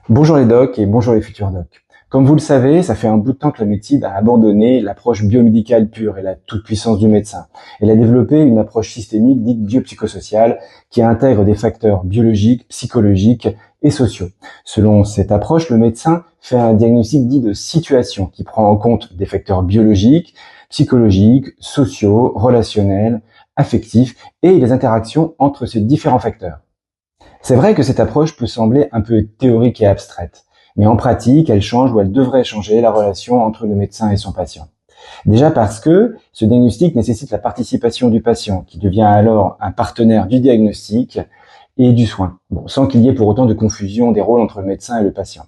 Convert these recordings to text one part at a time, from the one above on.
Bonjour les docs et bonjour les futurs docs. Comme vous le savez, ça fait un bout de temps que la médecine a abandonné l'approche biomédicale pure et la toute-puissance du médecin. Elle a développé une approche systémique dite biopsychosociale qui intègre des facteurs biologiques, psychologiques et sociaux. Selon cette approche, le médecin fait un diagnostic dit de situation qui prend en compte des facteurs biologiques, psychologiques, sociaux, relationnels, affectifs et les interactions entre ces différents facteurs. C'est vrai que cette approche peut sembler un peu théorique et abstraite, mais en pratique, elle change ou elle devrait changer la relation entre le médecin et son patient. Déjà parce que ce diagnostic nécessite la participation du patient, qui devient alors un partenaire du diagnostic et du soin, sans qu'il y ait pour autant de confusion des rôles entre le médecin et le patient.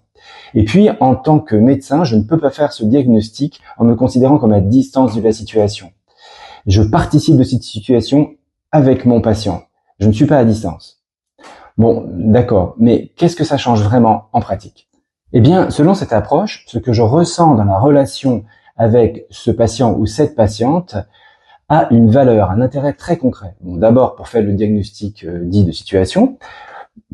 Et puis, en tant que médecin, je ne peux pas faire ce diagnostic en me considérant comme à distance de la situation. Je participe de cette situation avec mon patient. Je ne suis pas à distance. Bon, d'accord, mais qu'est-ce que ça change vraiment en pratique? Eh bien, selon cette approche, ce que je ressens dans la relation avec ce patient ou cette patiente a une valeur, un intérêt très concret. Bon, d'abord, pour faire le diagnostic dit de situation,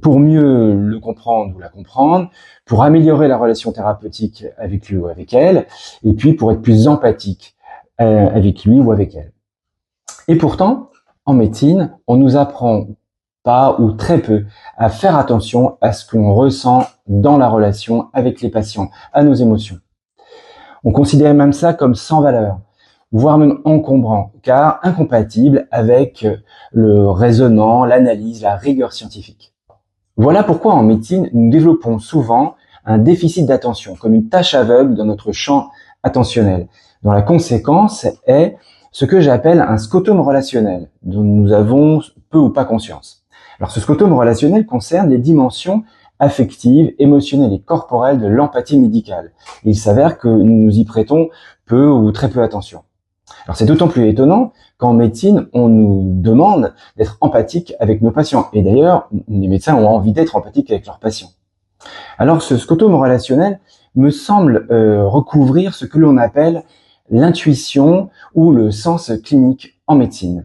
pour mieux le comprendre ou la comprendre, pour améliorer la relation thérapeutique avec lui ou avec elle, et puis pour être plus empathique avec lui ou avec elle. Et pourtant, en médecine, on nous apprend pas ou très peu à faire attention à ce que l'on ressent dans la relation avec les patients, à nos émotions. On considère même ça comme sans valeur, voire même encombrant, car incompatible avec le raisonnement, l'analyse, la rigueur scientifique. Voilà pourquoi en médecine, nous développons souvent un déficit d'attention, comme une tâche aveugle dans notre champ attentionnel, dont la conséquence est ce que j'appelle un scotome relationnel, dont nous avons peu ou pas conscience. Alors ce scotome relationnel concerne les dimensions affectives, émotionnelles et corporelles de l'empathie médicale. Il s'avère que nous nous y prêtons peu ou très peu attention. Alors c'est d'autant plus étonnant qu'en médecine, on nous demande d'être empathique avec nos patients. Et d'ailleurs, les médecins ont envie d'être empathiques avec leurs patients. Alors ce scotome relationnel me semble recouvrir ce que l'on appelle l'intuition ou le sens clinique en médecine.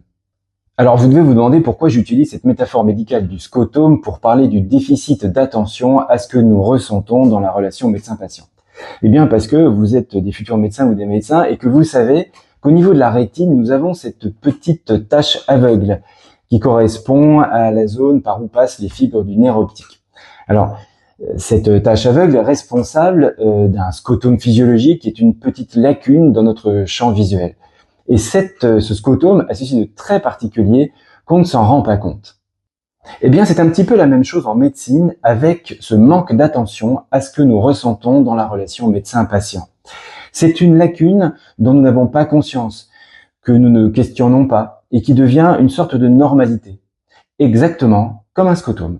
Alors vous devez vous demander pourquoi j'utilise cette métaphore médicale du scotome pour parler du déficit d'attention à ce que nous ressentons dans la relation médecin-patient. Eh bien parce que vous êtes des futurs médecins ou des médecins et que vous savez qu'au niveau de la rétine, nous avons cette petite tache aveugle qui correspond à la zone par où passent les fibres du nerf optique. Alors, cette tache aveugle est responsable d'un scotome physiologique qui est une petite lacune dans notre champ visuel. Et ce scotome a ceci de très particulier qu'on ne s'en rend pas compte. Eh bien, c'est un petit peu la même chose en médecine avec ce manque d'attention à ce que nous ressentons dans la relation médecin-patient. C'est une lacune dont nous n'avons pas conscience, que nous ne questionnons pas et qui devient une sorte de normalité. Exactement comme un scotome.